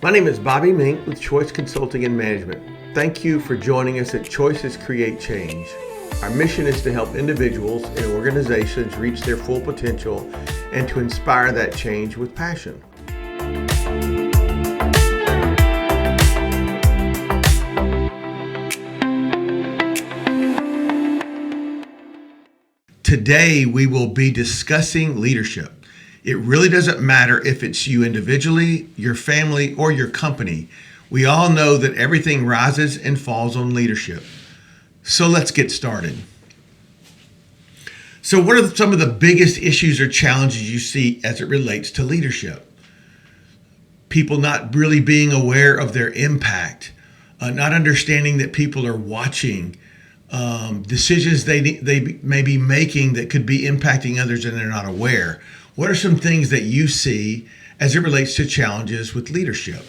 My name is Bobby Mink with Choice Consulting and Management. Thank you for joining us at Choices Create Change. Our mission is to help individuals and organizations reach their full potential and to inspire that change with passion. Today, we will be discussing leadership. It really doesn't matter if it's you individually, your family, or your company. We all know that everything rises and falls on leadership. So let's get started. So what are some of the biggest issues or challenges you see as it relates to leadership? People not really being aware of their impact, not understanding that people are watching, decisions they may be making that could be impacting others and they're not aware. What are some things that you see as it relates to challenges with leadership?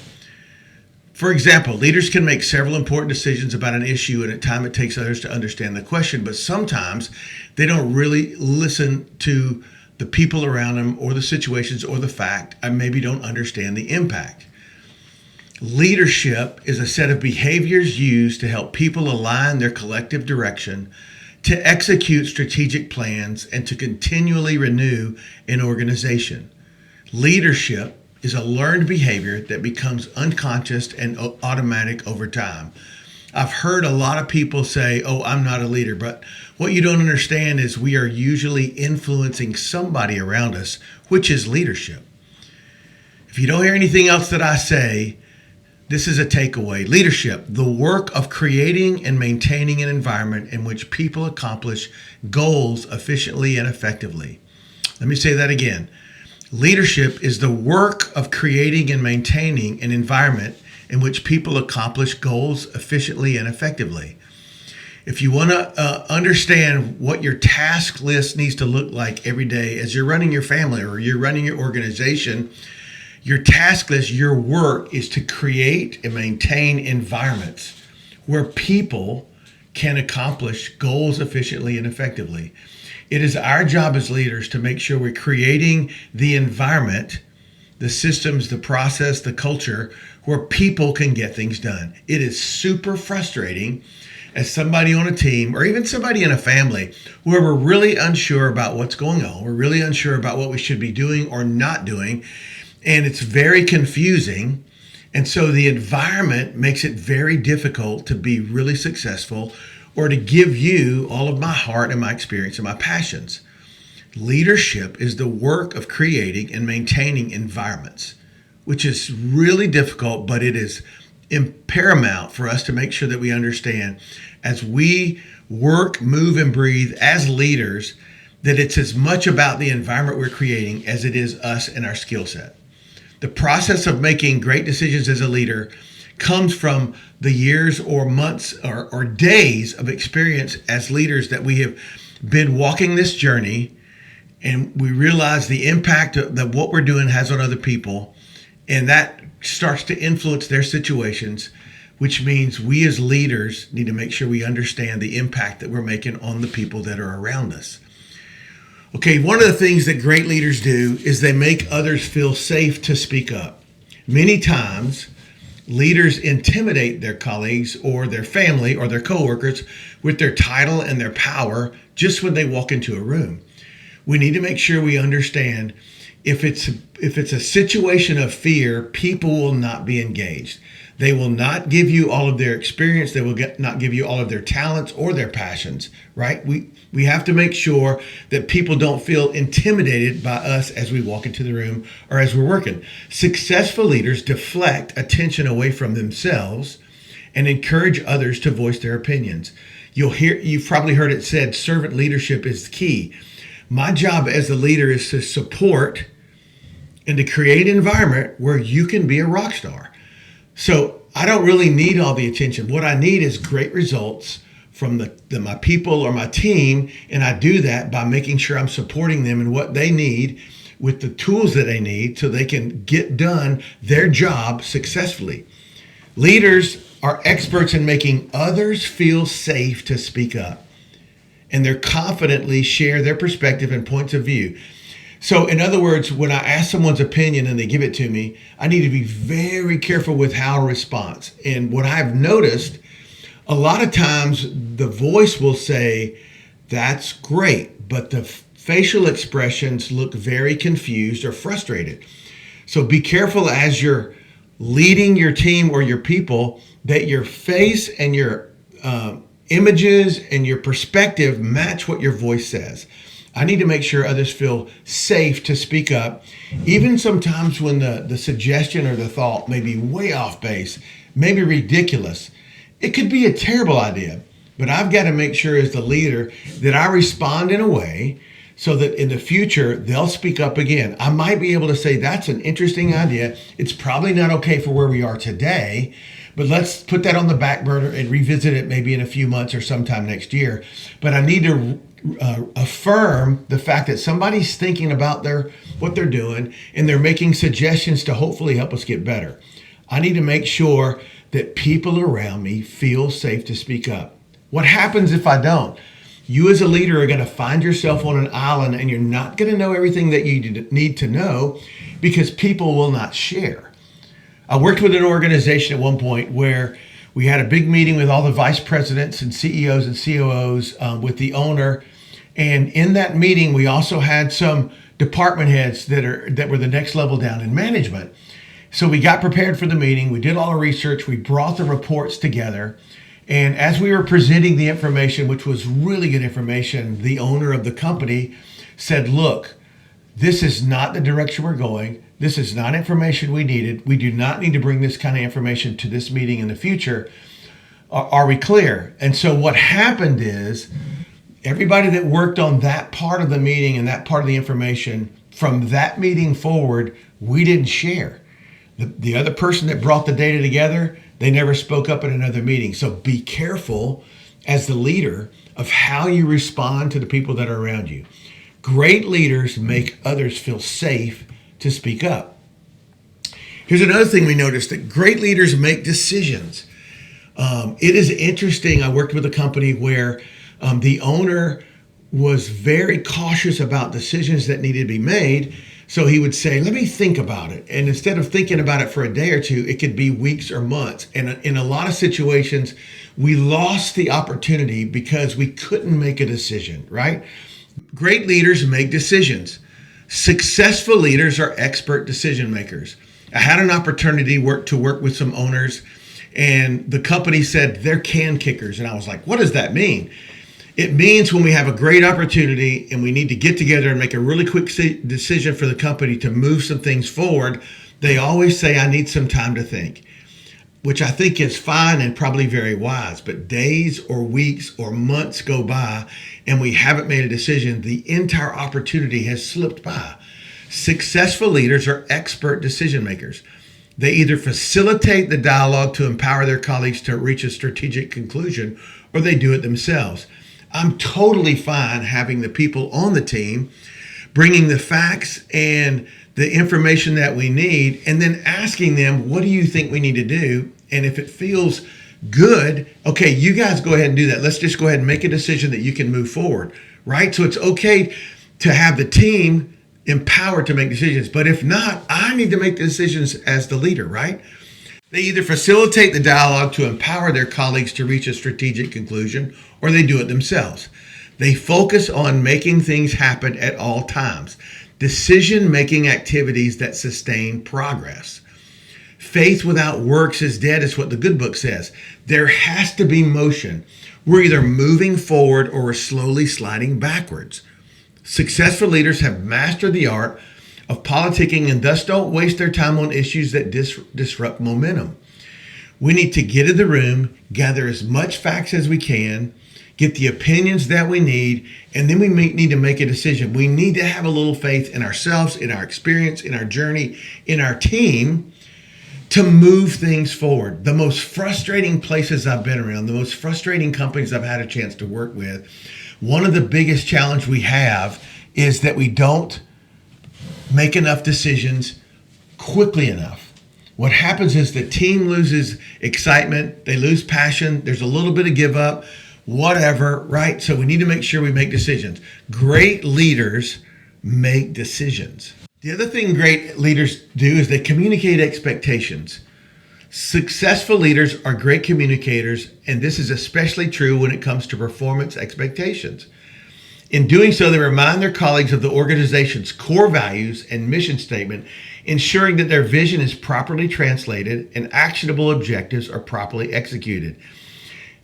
For example, leaders can make several important decisions about an issue, and at times it takes others to understand the question, but sometimes they don't really listen to the people around them or the situations or the fact, and maybe don't understand the impact. Leadership is a set of behaviors used to help people align their collective direction, to execute strategic plans, and to continually renew an organization. Leadership is a learned behavior that becomes unconscious and automatic over time. I've heard a lot of people say, "Oh, I'm not a leader," but what you don't understand is we are usually influencing somebody around us, which is leadership. If you don't hear anything else that I say, this is a takeaway. Leadership, the work of creating and maintaining an environment in which people accomplish goals efficiently and effectively. Let me say that again. Leadership is the work of creating and maintaining an environment in which people accomplish goals efficiently and effectively. If you want to understand what your task list needs to look like every day as you're running your family or you're running your organization, your task list, your work is to create and maintain environments where people can accomplish goals efficiently and effectively. It is our job as leaders to make sure we're creating the environment, the systems, the process, the culture where people can get things done. It is super frustrating as somebody on a team or even somebody in a family where we're really unsure about what's going on. We're really unsure about what we should be doing or not doing. And it's very confusing. And so the environment makes it very difficult to be really successful or to give you all of my heart and my experience and my passions. Leadership is the work of creating and maintaining environments, which is really difficult, but it is paramount for us to make sure that we understand as we work, move, and breathe as leaders, that it's as much about the environment we're creating as it is us and our skill set. The process of making great decisions as a leader comes from the years or months or days of experience as leaders that we have been walking this journey, and we realize the impact that what we're doing has on other people, and that starts to influence their situations, which means we as leaders need to make sure we understand the impact that we're making on the people that are around us. Okay, one of the things that great leaders do is they make others feel safe to speak up. Many times, leaders intimidate their colleagues or their family or their coworkers with their title and their power just when they walk into a room. We need to make sure we understand if it's a situation of fear, people will not be engaged. They will not give you all of their experience. They will not give you all of their talents or their passions, right? We have to make sure that people don't feel intimidated by us as we walk into the room or as we're working. Successful leaders deflect attention away from themselves and encourage others to voice their opinions. You've probably heard it said, servant leadership is key. My job as a leader is to support and to create an environment where you can be a rock star. So I don't really need all the attention. What I need is great results from my people or my team, and I do that by making sure I'm supporting them in what they need with the tools that they need so they can get done their job successfully. Leaders are experts in making others feel safe to speak up, and they confidently share their perspective and points of view. So, in other words, when I ask someone's opinion and they give it to me, I need to be very careful with how I respond. And what I've noticed, a lot of times the voice will say, "That's great," but the facial expressions look very confused or frustrated. So be careful as you're leading your team or your people that your face and your images and your perspective match what your voice says. I need to make sure others feel safe to speak up, even sometimes when the suggestion or the thought may be way off base, maybe ridiculous. It could be a terrible idea, but I've got to make sure as the leader that I respond in a way so that in the future they'll speak up again. I might be able to say, "That's an interesting idea. It's probably not okay for where we are today, but let's put that on the back burner and revisit it maybe in a few months or sometime next year." But I need to affirm the fact that somebody's thinking about what they're doing and they're making suggestions to hopefully help us get better. I need to make sure that people around me feel safe to speak up. What happens if I don't? You as a leader are going to find yourself on an island and you're not going to know everything that you need to know because people will not share. I worked with an organization at one point where we had a big meeting with all the vice presidents and CEOs and COOs with the owner. And in that meeting, we also had some department heads that were the next level down in management. So we got prepared for the meeting. We did all the research. We brought the reports together. And as we were presenting the information, which was really good information, the owner of the company said, "Look, this is not the direction we're going. This is not information we needed. We do not need to bring this kind of information to this meeting in the future. Are we clear?" And so what happened is everybody that worked on that part of the meeting and that part of the information from that meeting forward, we didn't share. The other person that brought the data together, they never spoke up at another meeting. So be careful as the leader of how you respond to the people that are around you. Great leaders make others feel safe to speak up. Here's another thing we noticed, that great leaders make decisions. It is interesting. I worked with a company where the owner was very cautious about decisions that needed to be made. So he would say, "Let me think about it." And instead of thinking about it for a day or two, it could be weeks or months. And in a lot of situations, we lost the opportunity because we couldn't make a decision, right? Great leaders make decisions. Successful leaders are expert decision makers. I had an opportunity to work with some owners, and the company said they're can kickers. And I was like, "What does that mean?" It means when we have a great opportunity and we need to get together and make a really quick decision for the company to move some things forward, they always say, "I need some time to think," which I think is fine and probably very wise. But days or weeks or months go by and we haven't made a decision, the entire opportunity has slipped by. Successful leaders are expert decision makers. They either facilitate the dialogue to empower their colleagues to reach a strategic conclusion, or they do it themselves. I'm totally fine having the people on the team bringing the facts and the information that we need, and then asking them, "What do you think we need to do?" And if it feels good, okay, you guys go ahead and do that. Let's just go ahead and make a decision that you can move forward, right? So it's okay to have the team empowered to make decisions. But if not, I need to make the decisions as the leader, right? They either facilitate the dialogue to empower their colleagues to reach a strategic conclusion, or they do it themselves. They focus on making things happen at all times. Decision-making activities that sustain progress. Faith without works is dead, is what the good book says. There has to be motion. We're either moving forward or we're slowly sliding backwards. Successful leaders have mastered the art of politicking and thus don't waste their time on issues that disrupt momentum. We need to get in the room, gather as much facts as we can, get the opinions that we need, and then we need to make a decision. We need to have a little faith in ourselves, in our experience, in our journey, in our team to move things forward. The most frustrating places I've been around, the most frustrating companies I've had a chance to work with, one of the biggest challenges we have is that we don't make enough decisions quickly enough. What happens is the team loses excitement, they lose passion, there's a little bit of give up, whatever, right? So we need to make sure we make decisions. Great leaders make decisions. The other thing great leaders do is they communicate expectations. Successful leaders are great communicators, and this is especially true when it comes to performance expectations. In doing so, they remind their colleagues of the organization's core values and mission statement, ensuring that their vision is properly translated and actionable objectives are properly executed.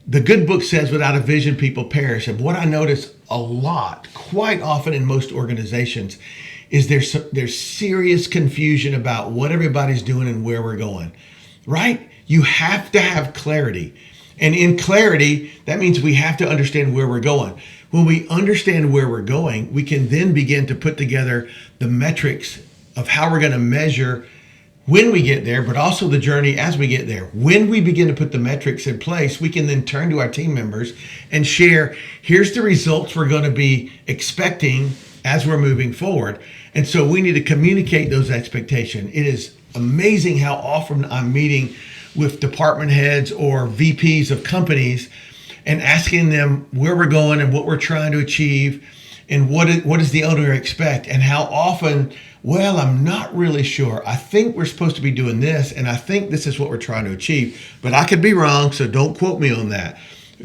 The good book says, without a vision, people perish. And what I notice a lot, quite often in most organizations, is there's serious confusion about what everybody's doing and where we're going, right? You have to have clarity. And in clarity, that means we have to understand where we're going. When we understand where we're going, we can then begin to put together the metrics of how we're going to measure when we get there, but also the journey as we get there. When we begin to put the metrics in place, we can then turn to our team members and share, here's the results we're going to be expecting as we're moving forward. And so we need to communicate those expectations. It is amazing how often I'm meeting with department heads or VPs of companies and asking them where we're going and what we're trying to achieve and what does the owner expect, and how often, well, I'm not really sure. I think we're supposed to be doing this, and I think this is what we're trying to achieve, but I could be wrong, so don't quote me on that.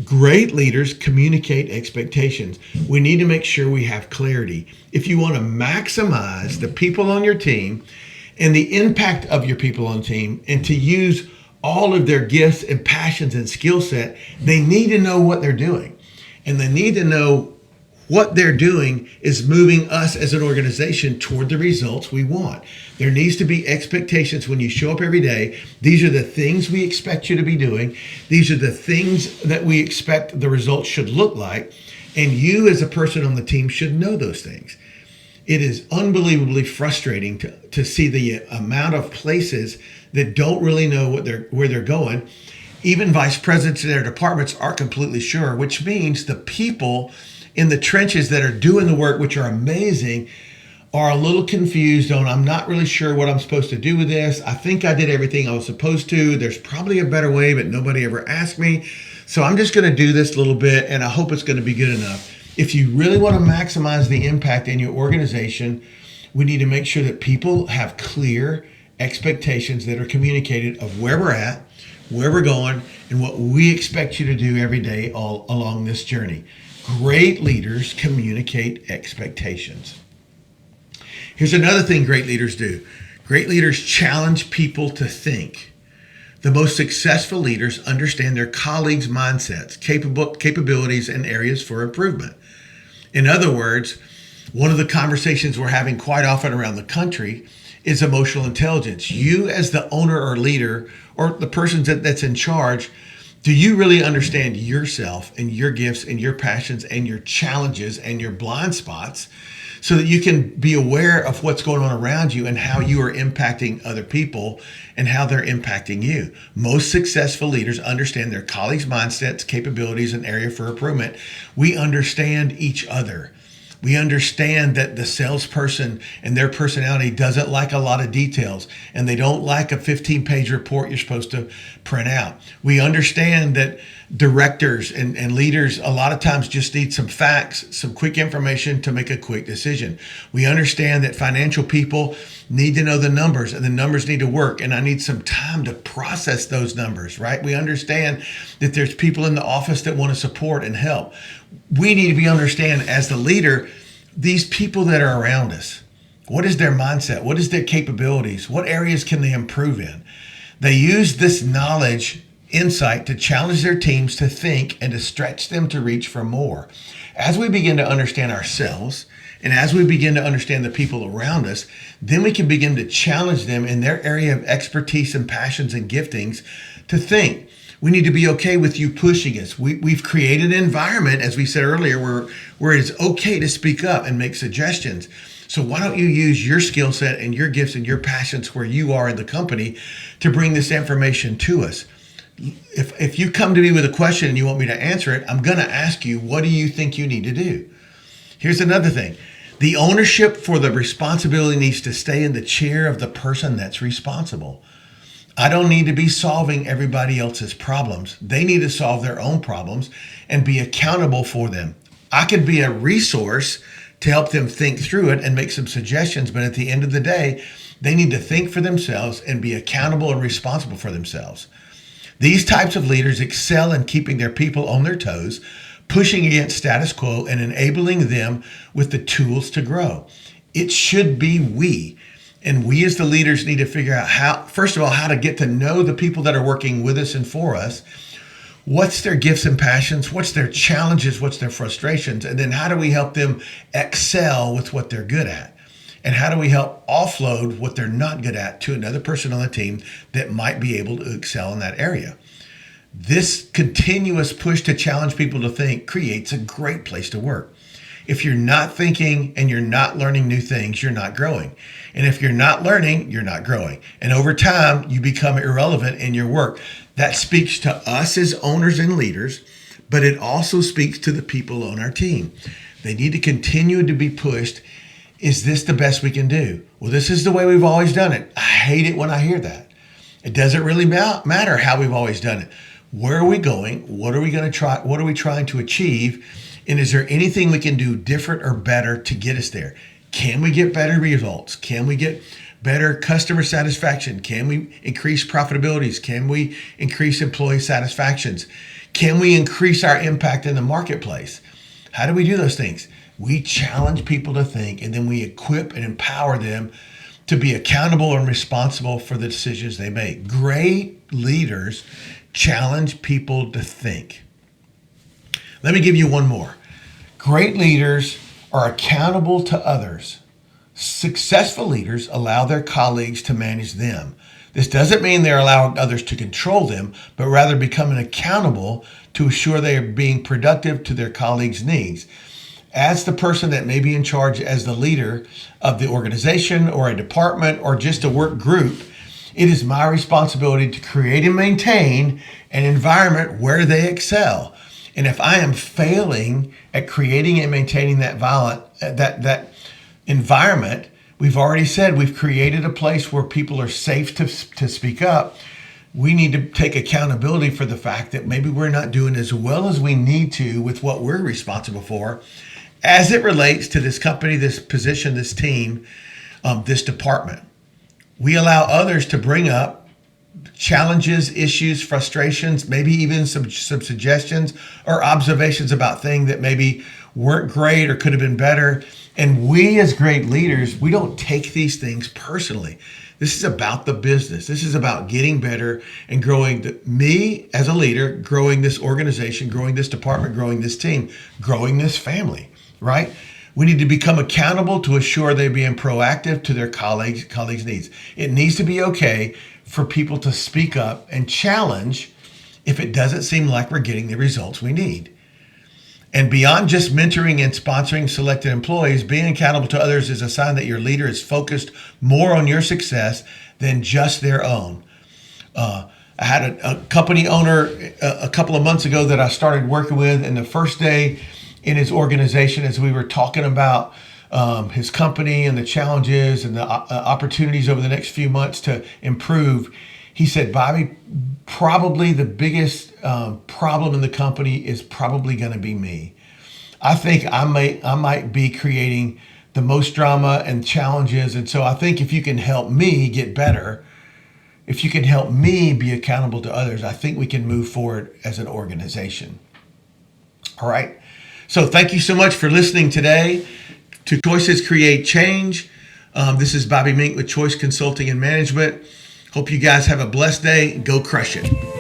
Great leaders communicate expectations. We need to make sure we have clarity. If you want to maximize the people on your team and the impact of your people on the team, and to use all of their gifts and passions and skill set, they need to know what they're doing. And they need to know what they're doing is moving us as an organization toward the results we want. There needs to be expectations when you show up every day. These are the things we expect you to be doing. These are the things that we expect the results should look like. And you as a person on the team should know those things. It is unbelievably frustrating to see the amount of places that don't really know where they're going. Even vice presidents in their departments aren't completely sure, which means the people in the trenches that are doing the work, which are amazing, are a little confused on, I'm not really sure what I'm supposed to do with this. I think I did everything I was supposed to. There's probably a better way, but nobody ever asked me. So I'm just going to do this a little bit, and I hope it's going to be good enough. If you really want to maximize the impact in your organization, we need to make sure that people have clear expectations that are communicated of where we're at, where we're going, and what we expect you to do every day all along this journey. Great leaders communicate expectations. Here's another thing great leaders do. Great leaders challenge people to think. The most successful leaders understand their colleagues' mindsets, capabilities, and areas for improvement. In other words, one of the conversations we're having quite often around the country is emotional intelligence. You as the owner or leader or the person that's in charge, do you really understand yourself and your gifts and your passions and your challenges and your blind spots so that you can be aware of what's going on around you and how you are impacting other people and how they're impacting you? Most successful leaders understand their colleagues' mindsets, capabilities, and area for improvement. We understand each other. We understand that the salesperson and their personality doesn't like a lot of details, and they don't like a 15-page report you're supposed to print out. We understand that directors and leaders a lot of times just need some facts, some quick information to make a quick decision. We understand that financial people need to know the numbers, and the numbers need to work, and I need some time to process those numbers, right? We understand that there's people in the office that want to support and help. We need to understand as the leader, these people that are around us, what is their mindset? What is their capabilities? What areas can they improve in? They use this knowledge, insight to challenge their teams to think and to stretch them to reach for more. As we begin to understand ourselves and as we begin to understand the people around us, then we can begin to challenge them in their area of expertise and passions and giftings to think. We need to be okay with you pushing us. We've created an environment, as we said earlier, where it is okay to speak up and make suggestions. So why don't you use your skill set and your gifts and your passions where you are in the company to bring this information to us? If you come to me with a question and you want me to answer it, I'm going to ask you, what do you think you need to do? Here's another thing. The ownership for the responsibility needs to stay in the chair of the person that's responsible. I don't need to be solving everybody else's problems. They need to solve their own problems and be accountable for them. I can be a resource to help them think through it and make some suggestions. But at the end of the day, they need to think for themselves and be accountable and responsible for themselves. These types of leaders excel in keeping their people on their toes, pushing against status quo, and enabling them with the tools to grow. It should be we. And we as the leaders need to figure out how, first of all, how to get to know the people that are working with us and for us. What's their gifts and passions? What's their challenges? What's their frustrations? And then how do we help them excel with what they're good at? And how do we help offload what they're not good at to another person on the team that might be able to excel in that area? This continuous push to challenge people to think creates a great place to work. If you're not thinking and you're not learning new things, you're not growing. And if you're not learning, you're not growing. And over time, you become irrelevant in your work. That speaks to us as owners and leaders, but it also speaks to the people on our team. They need to continue to be pushed. Is this the best we can do? Well, this is the way we've always done it. I hate it when I hear that. It doesn't really matter how we've always done it. Where are we going? What are we going to try? What are we trying to achieve? And is there anything we can do different or better to get us there? Can we get better results? Can we get better customer satisfaction? Can we increase profitabilities? Can we increase employee satisfactions? Can we increase our impact in the marketplace? How do we do those things? We challenge people to think, and then we equip and empower them to be accountable and responsible for the decisions they make. Great leaders challenge people to think. Let me give you one more. Great leaders are accountable to others. Successful leaders allow their colleagues to manage them. This doesn't mean they're allowing others to control them, but rather becoming accountable to assure they are being productive to their colleagues' needs. As the person that may be in charge as the leader of the organization or a department or just a work group, it is my responsibility to create and maintain an environment where they excel. And if I am failing at creating and maintaining that environment, we've already said we've created a place where people are safe to speak up. We need to take accountability for the fact that maybe we're not doing as well as we need to with what we're responsible for as it relates to this company, this position, this team, this department. We allow others to bring up challenges, issues, frustrations, maybe even some suggestions or observations about things that maybe weren't great or could have been better. And we as great leaders, we don't take these things personally. This is about the business. This is about getting better and growing me as a leader, growing this organization, growing this department, growing this team, growing this family, right? We need to become accountable to assure they're being proactive to their colleagues' needs. It needs to be okay for people to speak up and challenge if it doesn't seem like we're getting the results we need. And beyond just mentoring and sponsoring selected employees, being accountable to others is a sign that your leader is focused more on your success than just their own. I had a company owner a couple of months ago that I started working with, and the first day in his organization, as we were talking about his company and the challenges and the opportunities over the next few months to improve, he said, Bobby, probably the biggest problem in the company is probably going to be me. I think I might be creating the most drama and challenges. And so I think if you can help me get better, if you can help me be accountable to others, I think we can move forward as an organization. All right. So thank you so much for listening today to Choices Create Change. This is Bobby Mink with Choice Consulting and Management. Hope you guys have a blessed day. Go crush it.